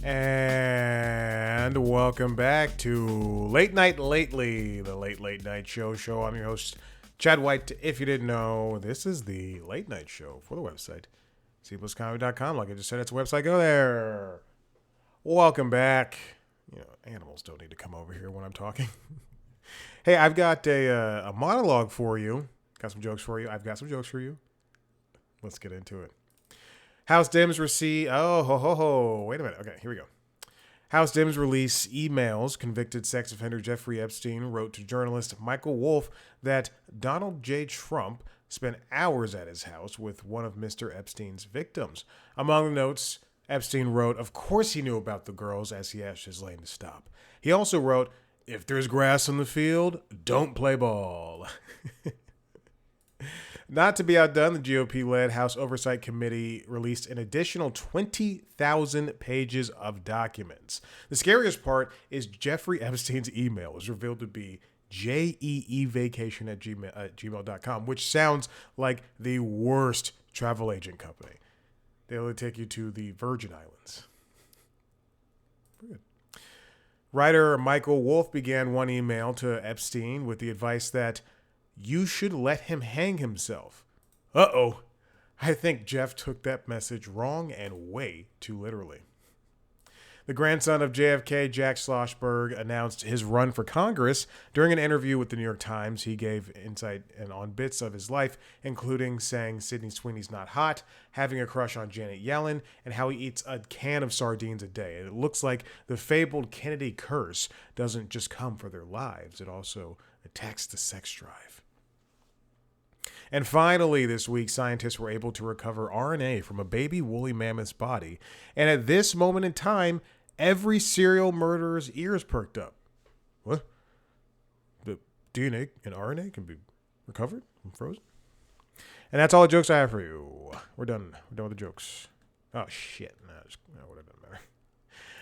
And welcome back to Late Night Lately, the late night show. I'm your host, Chad White. If you didn't know, this is the late night show for the website, cpluscomedy.com. Like I just said, it's a website. Go there. Welcome back. You know, animals don't need to come over here when I'm talking. Hey, I've got a monologue for you. Got some jokes for you. I've got some jokes for you. Let's get into it. House Dems receive... Wait a minute. Okay, here we go. House Dems release emails. Convicted sex offender Jeffrey Epstein wrote to journalist Michael Wolff that Donald J. Trump spent hours at his house with one of Mr. Epstein's victims. Among the notes, Epstein wrote, of course he knew about the girls as he asked his lane to stop. He also wrote, if there's grass on the field, don't play ball. Not to be outdone, the GOP-led House Oversight Committee released an additional 20,000 pages of documents. The scariest part is Jeffrey Epstein's email was revealed to be jeevacation@gmail.com, which sounds like the worst travel agent company. They'll take you to the Virgin Islands. Good. Writer Michael Wolff began one email to Epstein with the advice that you should let him hang himself. Uh-oh. I think Jeff took that message wrong and way too literally. The grandson of JFK, Jack Schlossberg, announced his run for Congress. During an interview with the New York Times, he gave insight on bits of his life, including saying Sydney Sweeney's not hot, having a crush on Janet Yellen, and how he eats a can of sardines a day. And it looks like the fabled Kennedy curse doesn't just come for their lives. It also attacks the sex drive. And finally, this week, scientists were able to recover RNA from a baby woolly mammoth's body. And at this moment in time, every serial murderer's ears perked up. What? The DNA and RNA can be recovered and frozen? And that's all the jokes I have for you. We're done. We're done with the jokes. Oh, shit. Whatever, doesn't matter.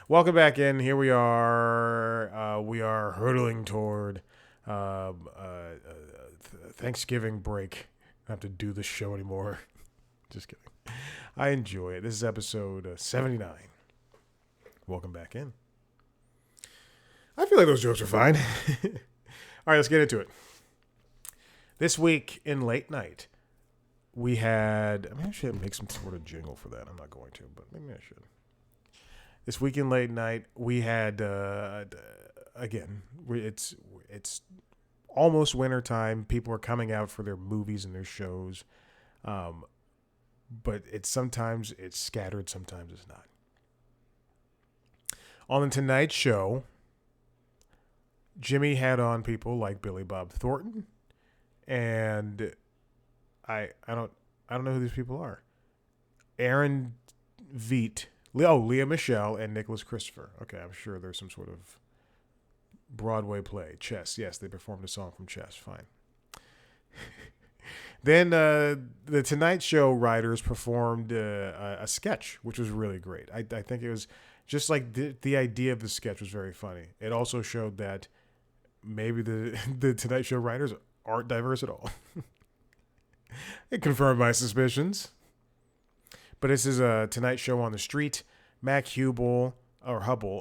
Welcome back in. Here we are. We are hurtling toward Thanksgiving break. I don't have to do this show anymore. Just kidding. I enjoy it. This is episode 79. Welcome back in. I feel like those jokes are fine. All right, let's get into it. This week in late night, we had... I should make some sort of jingle for that. I'm not going to, but maybe I should. This week in late night, we had... again, it's almost winter time. People are coming out for their movies and their shows. But sometimes it's scattered, sometimes it's not. On the Tonight Show, Jimmy had on people like Billy Bob Thornton, and I don't know who these people are. Aaron Veet, Leah Michelle, and Nicholas Christopher. Okay, I'm sure there's some sort of Broadway play. Chess. Yes, they performed a song from Chess. Fine. Then the Tonight Show writers performed a sketch, which was really great. I think it was just like the idea of the sketch was very funny. It also showed that maybe the Tonight Show writers aren't diverse at all. It confirmed my suspicions. But this is a Tonight Show on the street. Mac Hubel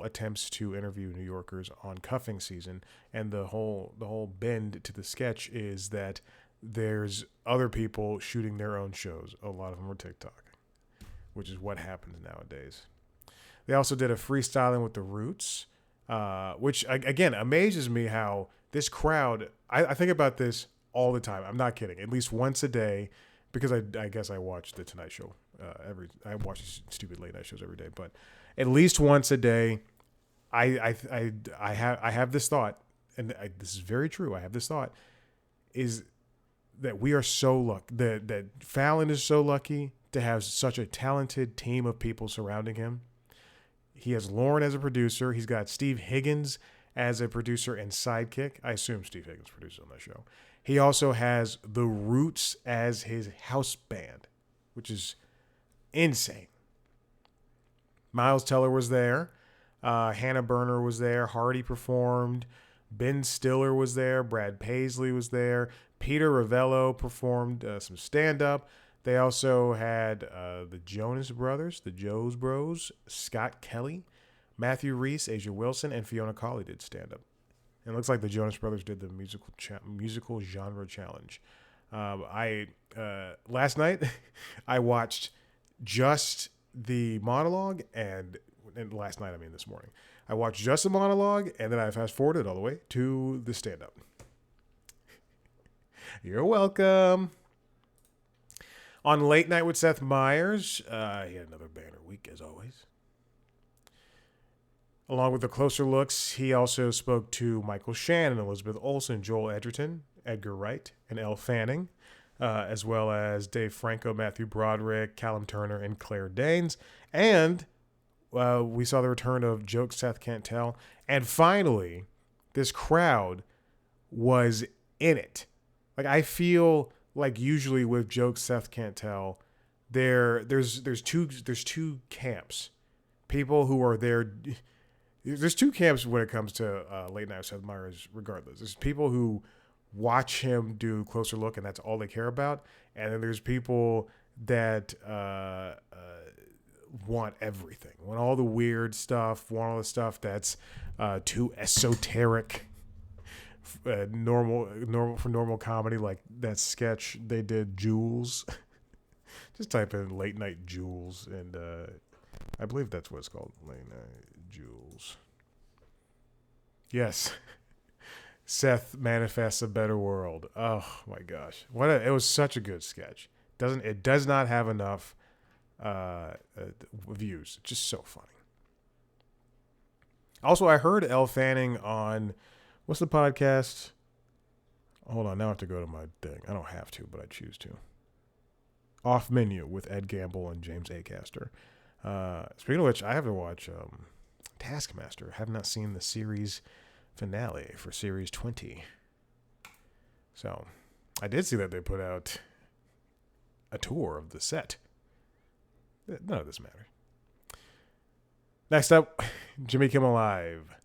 attempts to interview New Yorkers on cuffing season, and the whole bend to the sketch is that there's other people shooting their own shows. A lot of them are TikTok, which is what happens nowadays. They also did a freestyling with the Roots, which again amazes me how this crowd. I think about this all the time. I'm not kidding. At least once a day, because I guess I watch the Tonight Show I watch these stupid late night shows every day, but at least once a day, I have this thought, and this is very true. I have this thought is that we are so lucky that Fallon is so lucky to have such a talented team of people surrounding him. He has Lauren as a producer. He's got Steve Higgins as a producer and sidekick. I assume Steve Higgins produces on that show. He also has the Roots as his house band, which is insane. Miles Teller was there. Hannah Berner was there. Hardy performed. Ben Stiller was there. Brad Paisley was there. Peter Ravello performed some stand-up. They also had the Jonas Brothers, the Joes Bros, Scott Kelly, Matthew Rhys, Asia Wilson, and Fiona Cawley did stand up. And it looks like the Jonas Brothers did the musical genre challenge. I last night I watched just the monologue, and last night I mean this morning I watched just the monologue, and then I fast forwarded all the way to the stand up. You're welcome. On Late Night with Seth Meyers, he had another banner week as always. Along with the closer looks, he also spoke to Michael Shannon, Elizabeth Olsen, Joel Edgerton, Edgar Wright, and Elle Fanning, as well as Dave Franco, Matthew Broderick, Callum Turner, and Claire Danes. And we saw the return of Jokes Seth Can't Tell. And finally, this crowd was in it. Like, I feel like usually with Jokes Seth Can't Tell, there's two camps. People who are there. There's two camps when it comes to Late Night with Seth Meyers, regardless. There's people who watch him do Closer Look, and that's all they care about. And then there's people that want everything, want all the weird stuff, want all the stuff that's too esoteric, normal for normal comedy, like that sketch they did, Jules. Just type in Late Night Jules, and I believe that's what it's called, Late Night Jules. Yes. Seth manifests a better world. Oh my gosh. It was such a good sketch. It does not have enough views. Just so funny. Also, I heard Elle Fanning on, what's the podcast? Hold on, now I have to go to my thing. I don't have to, but I choose to. Off Menu with Ed Gamble and James Acaster. Speaking of which, I have to watch Taskmaster. I have not seen the series finale for series 20. So, I did see that they put out a tour of the set. None of this matters. Next up, Jimmy Kimmel Live.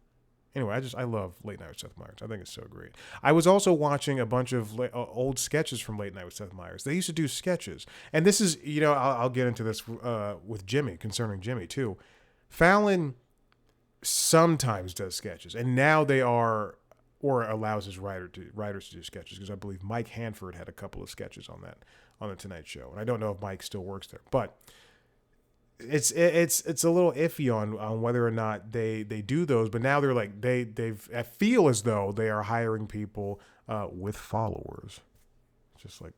Anyway, I love Late Night with Seth Meyers. I think it's so great. I was also watching a bunch of old sketches from Late Night with Seth Meyers. They used to do sketches. And this is, I'll get into this with Jimmy, concerning Jimmy too. Fallon sometimes does sketches, and now they are, or allows his writers to do sketches, because I believe Mike Hanford had a couple of sketches on the Tonight Show. And I don't know if Mike still works there, but it's a little iffy on whether or not they do those. But now they're like I feel as though they are hiring people with followers, just like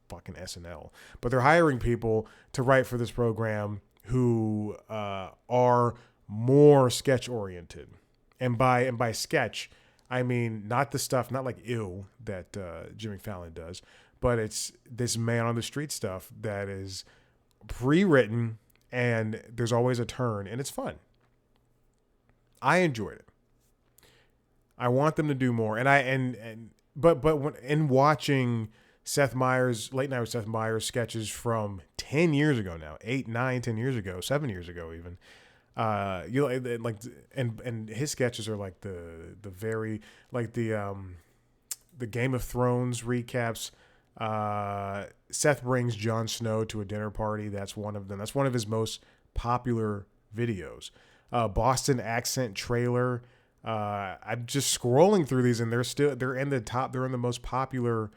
fucking SNL. But they're hiring people to write for this program who are more sketch oriented, and by sketch I mean not like Ew that Jimmy Fallon does, but it's this man on the street stuff that is pre-written. And there's always a turn, and it's fun. I enjoyed it. I want them to do more, but when in watching Seth Meyers, Late Night with Seth Meyers sketches from 10 years ago now, 8, 9, 10 years ago, 7 years ago even, and his sketches are like the very like the Game of Thrones recaps. Seth brings Jon Snow to a dinner party. That's one of them. That's one of his most popular videos. Boston accent trailer. I'm just scrolling through these, and they're in the top. They're in the most popular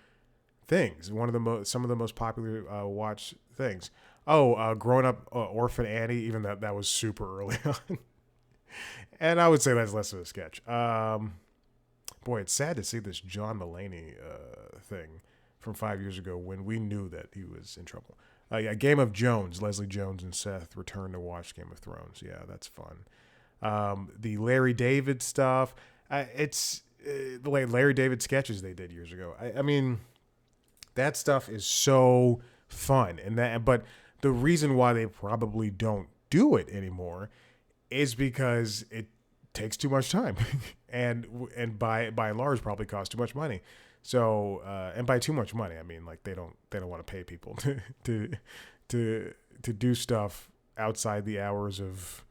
things. Some of the most popular watch things. Growing Up Orphan Annie. Even that was super early on, and I would say that's less of a sketch. Boy, it's sad to see this John Mulaney thing from 5 years ago when we knew that he was in trouble. Game of Jones. Leslie Jones and Seth return to watch Game of Thrones. Yeah, that's fun. The Larry David stuff. It's the Larry David sketches they did years ago. I mean, that stuff is so fun. But the reason why they probably don't do it anymore is because it takes too much time, and by and large probably costs too much money. So, and by too much money, I mean like they don't want to pay people to do stuff outside the hours of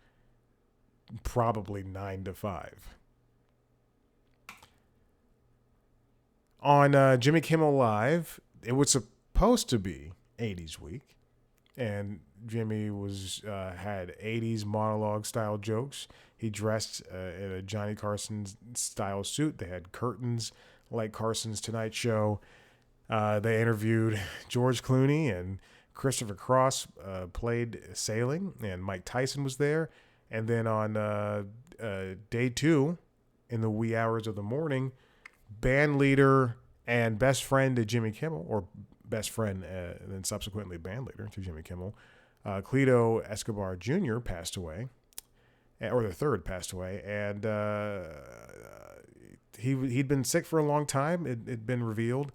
probably 9 to 5. On Jimmy Kimmel Live, it was supposed to be 80s week, and Jimmy was had 80s monologue style jokes. He dressed in a Johnny Carson style suit. They had curtains like Carson's Tonight Show. They interviewed George Clooney, and Christopher Cross played sailing, and Mike Tyson was there. And then on day two, in the wee hours of the morning, band leader and best friend to Jimmy Kimmel, or best friend and then subsequently band leader to Jimmy Kimmel, Cleto Escobedo III passed away, or the third passed away, and he'd been sick for a long time. It'd been revealed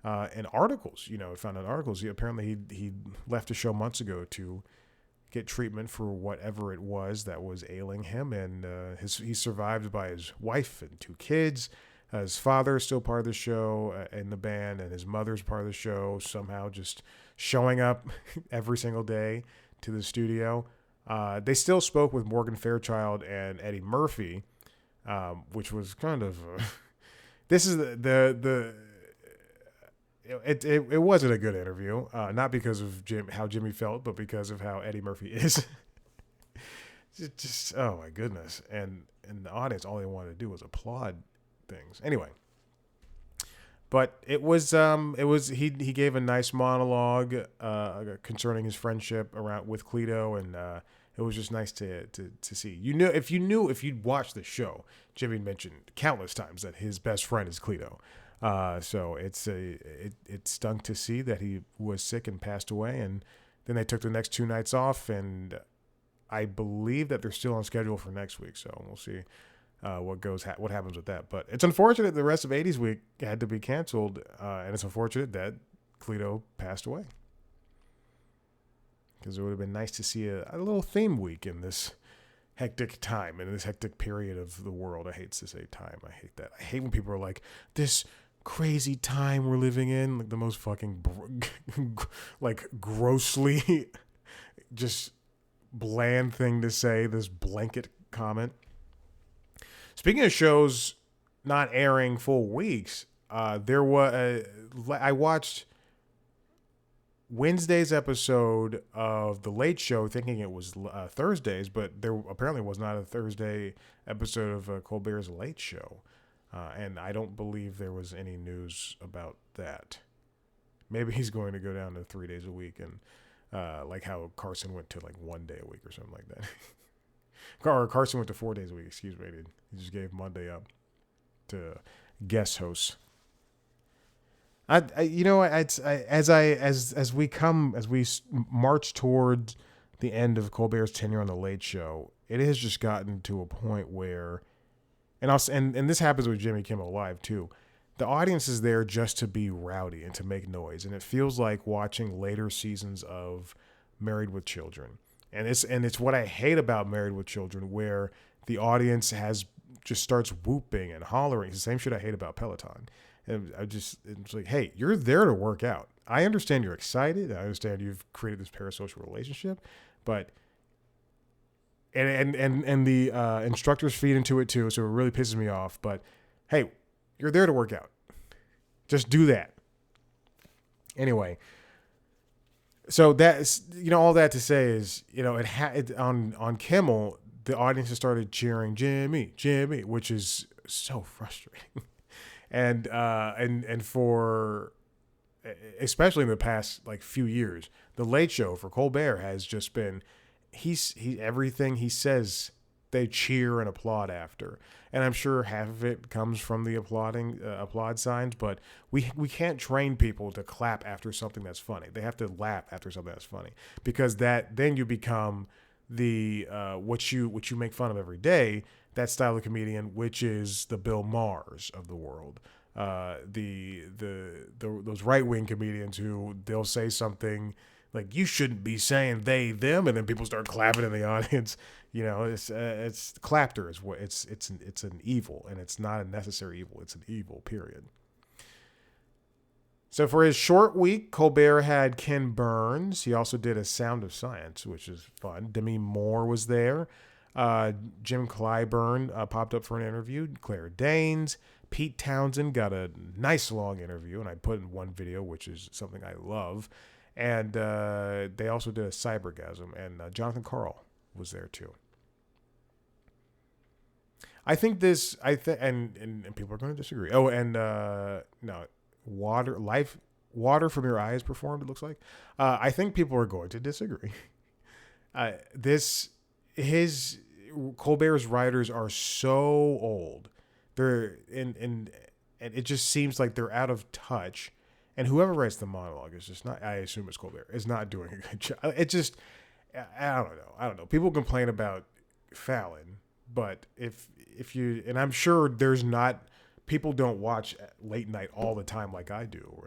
in articles, found in articles. Apparently he left the show months ago to get treatment for whatever it was that was ailing him, and he's survived by his wife and two kids. His father is still part of the show in the band, and his mother's part of the show, somehow just showing up every single day to the studio. They still spoke with Morgan Fairchild and Eddie Murphy, which was kind of this is it wasn't a good interview, not because of how Jimmy felt, but because of how Eddie Murphy is. just oh my goodness, and the audience, all they wanted to do was applaud things. Anyway, but it was he gave a nice monologue concerning his friendship around with Cleto, and it was just nice to see. If you'd watched the show, Jimmy mentioned countless times that his best friend is Cleto. So it stunk to see that he was sick and passed away, and then they took the next 2 nights off, and I believe that they're still on schedule for next week. So we'll see what happens with that. But it's unfortunate the rest of 80s week had to be canceled, and it's unfortunate that Cleto passed away, because it would have been nice to see a little theme week in this hectic time, in this hectic period of the world. I hate to say time. I hate that. I hate when people are like, this crazy time we're living in, like the most fucking like grossly just bland thing to say, this blanket comment. Speaking of shows not airing full weeks, I watched Wednesday's episode of The Late Show thinking it was Thursday's, but there apparently was not a Thursday episode of Colbert's Late Show. And I don't believe there was any news about that. Maybe he's going to go down to 3 days a week, and like how Carson went to like 1 day a week or something like that. Or Carson went to 4 days a week, excuse me. He just gave Monday up to guest hosts. As we march towards the end of Colbert's tenure on the Late Show, it has just gotten to a point where, and this happens with Jimmy Kimmel Live too, the audience is there just to be rowdy and to make noise, and it feels like watching later seasons of Married with Children, and it's what I hate about Married with Children, where the audience just starts whooping and hollering. It's the same shit I hate about Peloton. And it's like, hey, you're there to work out. I understand you're excited. I understand you've created this parasocial relationship, but and the instructors feed into it too, so it really pisses me off. But hey, you're there to work out. Just do that. Anyway, so that's all that to say is on Kimmel, the audience has started cheering Jimmy, which is so frustrating. And for especially in the past like few years, the Late Show for Colbert has just been everything he says they cheer and applaud after, and I'm sure half of it comes from the applaud signs, but we can't train people to clap after something that's funny. They have to laugh after something that's funny, because then you become the what you make fun of every day. That style of comedian, which is the Bill Maher's of the world, those right-wing comedians who they'll say something like, you shouldn't be saying they them, and then people start clapping in the audience. It's clapter is what it's an evil, and it's not a necessary evil. It's an evil, period. So for his short week, Colbert had Ken Burns. He also did A Sound of Science, which is fun. Demi Moore was there. Jim Clyburn popped up for an interview. Claire Danes. Pete Townsend got a nice long interview, and I put in one video, which is something I love. And they also did a cybergasm, and Jonathan Carl was there too. I think this, and people are going to disagree. Oh, and no, water from your eyes performed. It looks like. I think people are going to disagree. This his Colbert's writers are so old. They're and it just seems like they're out of touch. And whoever writes the monologue is just not. I assume it's Colbert is not doing a good job. It just I don't know. I don't know. People complain about Fallon, but if you, and I'm sure there's not, people don't watch late night all the time like I do,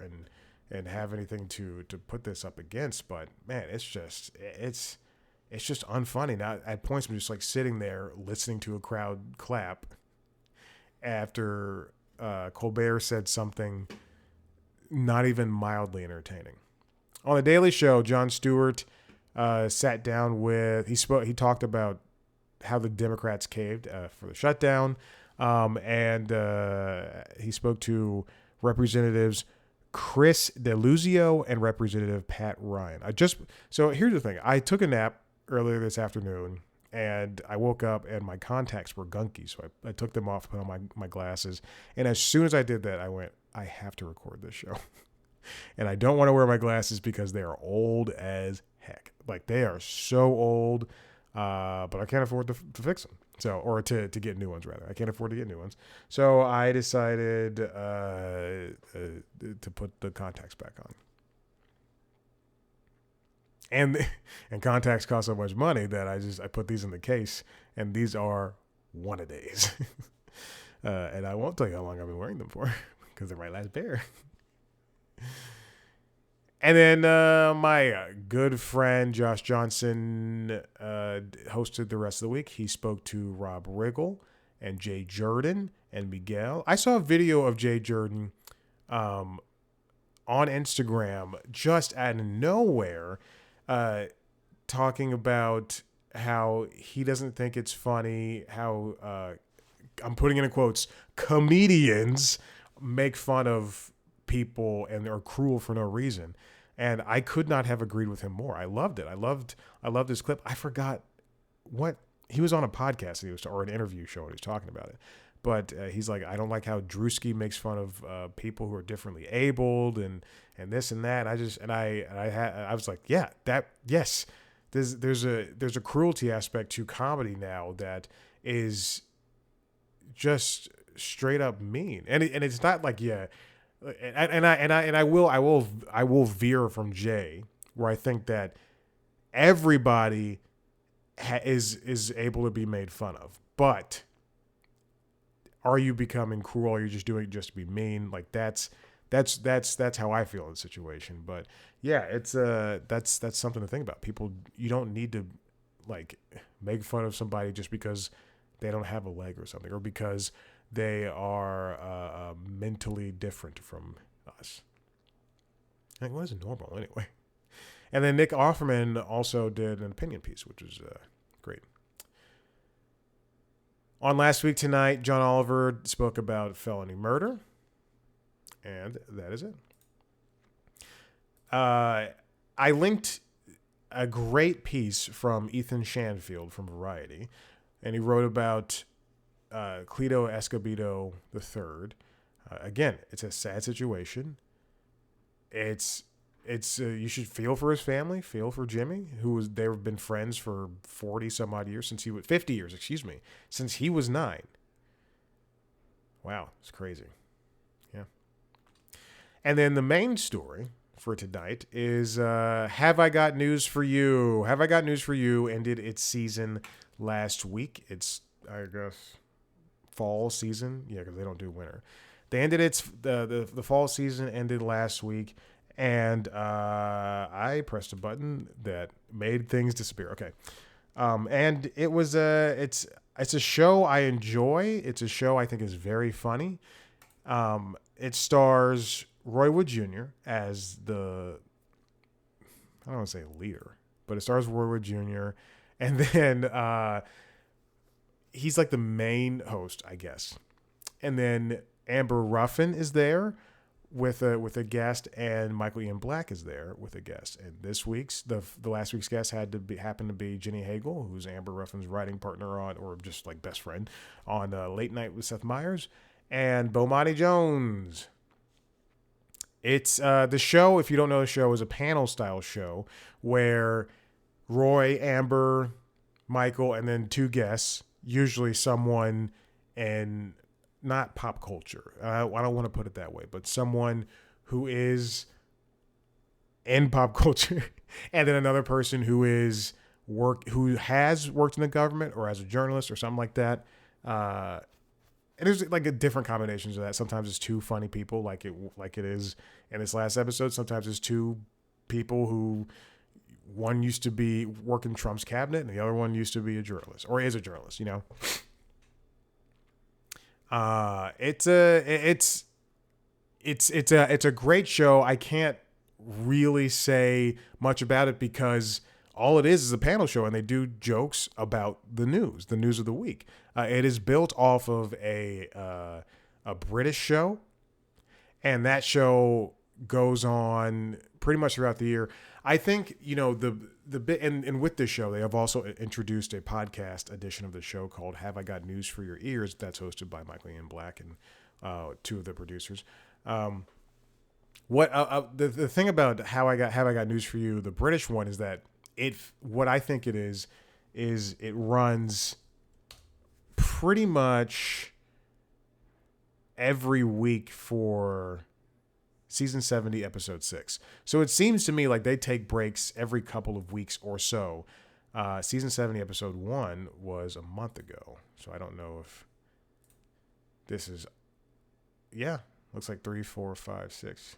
and have anything to put this up against. But man, it's just unfunny. Now at points I'm just like sitting there listening to a crowd clap after Colbert said something not even mildly entertaining. On the Daily Show, Jon Stewart sat down with, he talked about how the Democrats caved for the shutdown, and he spoke to Representatives Chris DeLuzio and Representative Pat Ryan. So here's the thing. I took a nap earlier this afternoon, and I woke up and my contacts were gunky, so I took them off, put on my glasses, and as soon as I did that, I went, I have to record this show. And I don't want to wear my glasses because they are old as heck. Like, they are so old, but I can't afford to fix them. So, or to get new ones, rather. I can't afford to get new ones. So I decided to put the contacts back on. And contacts cost so much money that I put these in the case, and these are one-a-days. And I won't tell you how long I've been wearing them for, because they're my last pair. And then my good friend Josh Johnson hosted the rest of the week. He spoke to Rob Riggle and Jay Jordan and Miguel. I saw a video of Jay Jordan on Instagram just out of nowhere, talking about how he doesn't think it's funny, how I'm putting it in quotes, comedians make fun of people and are cruel for no reason. And I could not have agreed with him more. I loved it. I loved this clip. I forgot what he was on a podcast, or an interview show, and he was talking about it. But he's like, I don't like how Drewski makes fun of people who are differently abled and this and that. I was like, yeah, yes. There's a cruelty aspect to comedy now that is just straight up mean, and it's not like, yeah. I will veer from Jay, where I think that everybody is able to be made fun of, but are you becoming cruel? Are you just doing it just to be mean? Like that's how I feel in the situation. But yeah, it's that's something to think about. People, you don't need to like make fun of somebody just because they don't have a leg or something, or because they are mentally different from us. Like, what is normal anyway? And then Nick Offerman also did an opinion piece, which was great. On Last Week Tonight, John Oliver spoke about felony murder. And that is it. I linked a great piece from Ethan Shanfield from Variety. And he wrote about Cleto Escobedo III. Again, it's a sad situation. It's you should feel for his family, feel for Jimmy, they've been friends for 40 some odd years, 50 years, since he was 9. Wow, it's crazy. Yeah. And then the main story for tonight is Have I Got News for You? Have I Got News for You ended its season last week. It's, I guess, fall season. Yeah, because they don't do winter. They ended the fall season ended last week, and I pressed a button that made things disappear. Okay, and it was it's a show I enjoy. It's a show I think is very funny. It stars Roy Wood Jr. as I don't want to say leader, but it stars Roy Wood Jr. And then he's like the main host, I guess. And then Amber Ruffin is there. with a guest, and Michael Ian Black is there with a guest. And this week's the last week's guest happened to be Jenny Hagel, who's Amber Ruffin's writing partner on, or just like best friend on Late Night with Seth Meyers, and Bomani Jones. It's the show. If you don't know, the show is a panel style show where Roy, Amber, Michael, and then two guests, usually someone in not pop culture. I don't want to put it that way, but someone who is in pop culture, and then another person who has worked in the government or as a journalist or something like that. And there's like a different combinations of that. Sometimes it's two funny people, like it is in this last episode. Sometimes it's two people who one used to be working Trump's cabinet, and the other one used to be a journalist or is a journalist. It's a great show. I can't really say much about it because all it is a panel show, and they do jokes about the news of the week. It is built off of a British show, and that show goes on pretty much throughout the year. I think the bit, and with this show, they have also introduced a podcast edition of the show called "Have I Got News for Your Ears?" That's hosted by Michael Ian Black and two of the producers. The thing about Have I Got News for You, the British one, is that what I think it is it runs pretty much every week for season 70, episode 6. So it seems to me like they take breaks every couple of weeks or so. Season 70, episode 1 was a month ago. So I don't know if this is, looks like 3, 4, 5, 6,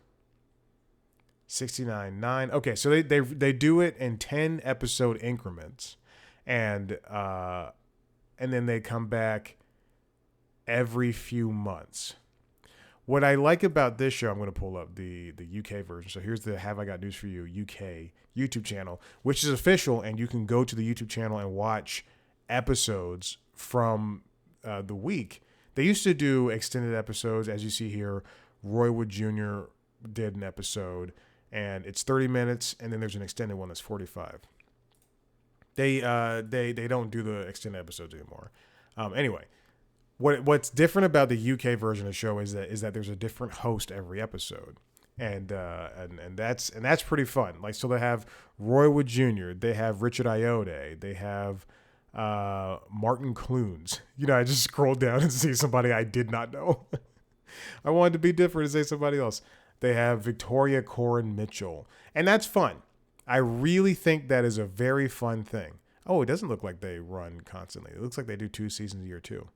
69, 9. Okay, so they do it in 10 episode increments. And then they come back every few months. What I like about this show, I'm going to pull up the UK version. So here's the Have I Got News for You UK YouTube channel, which is official, and you can go to the YouTube channel and watch episodes from the week. They used to do extended episodes, as you see here. Roy Wood Jr. did an episode, and it's 30 minutes, and then there's an extended one that's 45. They don't do the extended episodes anymore. Anyway. What's different about the UK version of the show is that there's a different host every episode, and that's pretty fun. Like, so they have Roy Wood Jr., they have Richard Ayoade, they have Martin Clunes. I just scrolled down and see somebody I did not know. I wanted to be different and say somebody else. They have Victoria Corin Mitchell, and that's fun. I really think that is a very fun thing. Oh, it doesn't look like they run constantly. It looks like they do 2 seasons a year too.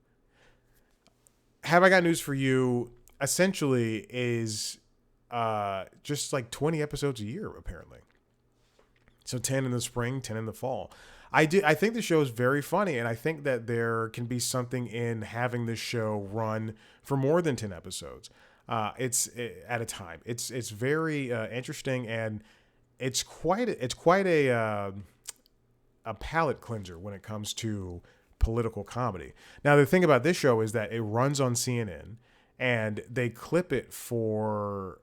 Have I Got News for You essentially is just like 20 episodes a year, apparently. So 10 in the spring, 10 in the fall. I think the show is very funny, and I think that there can be something in having this show run for more than 10 episodes. At a time. It's very interesting, and it's quite a palate cleanser when it comes to political comedy. Now, the thing about this show is that it runs on CNN, and they clip it for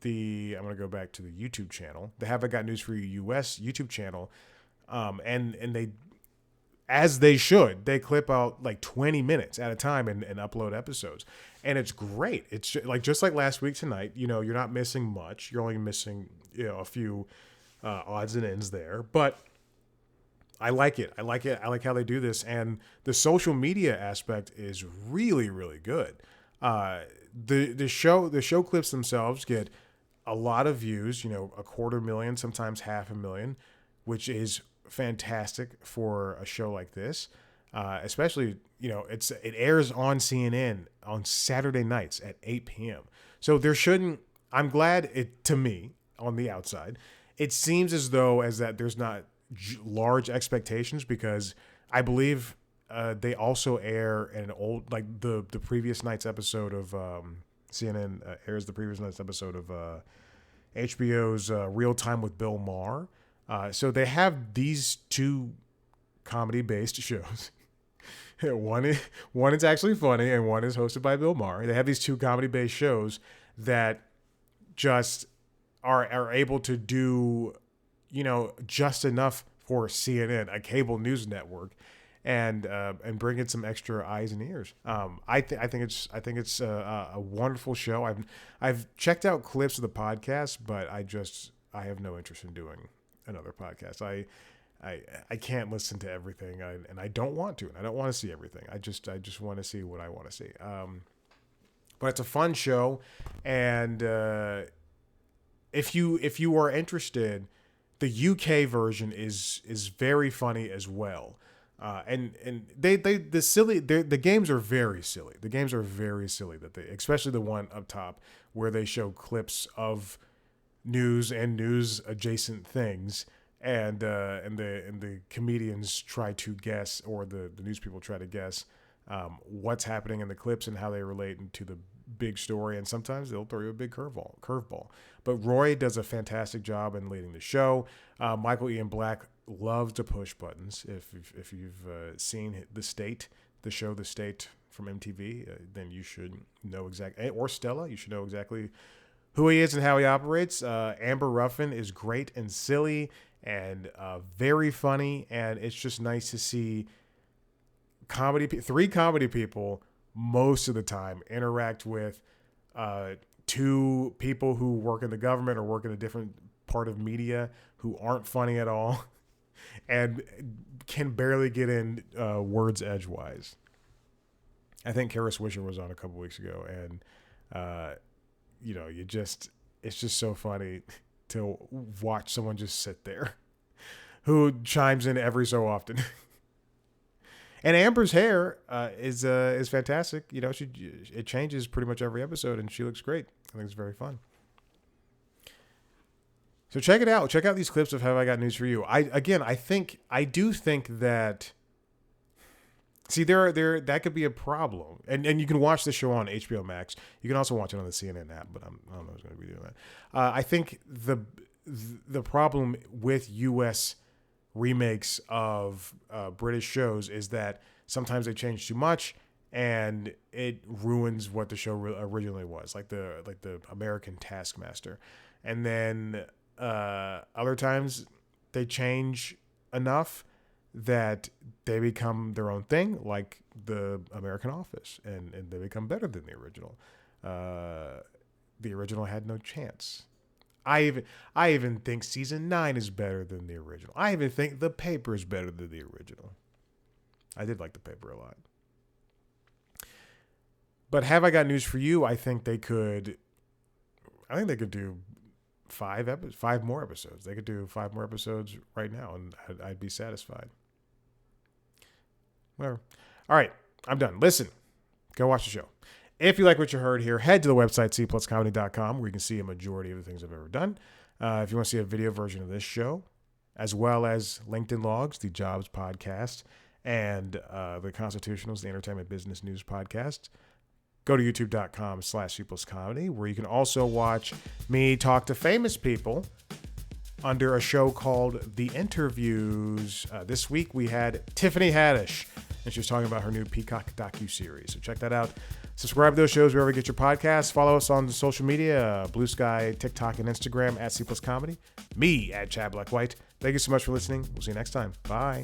I'm going to go back to the YouTube channel. They Have I Got News for You US YouTube channel, and they, as they should, they clip out like 20 minutes at a time and upload episodes, and it's great. It's just like last week tonight. You're not missing much. You're only missing a few odds and ends there, but I like it. I like how they do this, and the social media aspect is really, really good. The show clips themselves get a lot of views. 250,000, sometimes 500,000, which is fantastic for a show like this. Especially, it airs on CNN on Saturday nights at 8 p.m. So I'm glad to me on the outside, it seems as though that there's not large expectations, because I believe they also air an old, like the previous night's episode of CNN airs the previous night's episode of HBO's Real Time with Bill Maher. So they have these two comedy-based shows. One is actually funny, and one is hosted by Bill Maher. They have these two comedy-based shows that just are able to do, just enough for CNN, a cable news network, and bring in some extra eyes and ears. I think it's a wonderful show. I've checked out clips of the podcast, but I have no interest in doing another podcast. I can't listen to everything, and I don't want to, and I don't want to see everything. I just want to see what I want to see. But it's a fun show, and if you are interested, the UK version is very funny as well. And the games are very silly. The games are very silly especially the one up top where they show clips of news and news adjacent things, and the comedians try to guess, or the news people try to guess what's happening in the clips and how they relate to the big story, and sometimes they'll throw you a big curveball. But Roy does a fantastic job in leading the show. Michael Ian Black loves to push buttons. If you've seen the show The State from MTV, then you should know exactly, or Stella, you should know exactly who he is and how he operates. Amber Ruffin is great and silly and very funny, and it's just nice to see three comedy people most of the time interact with two people who work in the government or work in a different part of media who aren't funny at all and can barely get in words edgewise. I think Kara Swisher was on a couple weeks ago, and it's just so funny to watch someone just sit there who chimes in every so often. And Amber's hair is fantastic. It changes pretty much every episode, and she looks great. I think it's very fun. So check it out. Check out these clips of Have I Got News for You. I do think that. See, that could be a problem, and you can watch the show on HBO Max. You can also watch it on the CNN app, but I don't know who's going to be doing that. I think the problem with U.S. remakes of British shows is that sometimes they change too much and it ruins what the show originally was, like the American Taskmaster. And then other times they change enough that they become their own thing, like the American Office, and they become better than the original. The original had no chance. I even think season 9 is better than the original. I even think The Paper is better than the original. I did like The Paper a lot. But Have I Got News for You? I think they could do 5 more episodes. They could do 5 more episodes right now, and I'd be satisfied. Whatever. All right, I'm done. Listen, go watch the show. If you like what you heard here, head to the website, cpluscomedy.com, where you can see a majority of the things I've ever done. If you want to see a video version of this show, as well as LinkedIn Logs, the Jobs podcast, and the Constitutionals, the Entertainment Business News podcast, go to youtube.com/cpluscomedy, where you can also watch me talk to famous people under a show called The Interviews. This week we had Tiffany Haddish, and she was talking about her new Peacock docuseries. So check that out. Subscribe to those shows wherever you get your podcasts. Follow us on social media, Blue Sky, TikTok, and Instagram @CPlusComedy. Me @ChadBlackWhite. Thank you so much for listening. We'll see you next time. Bye.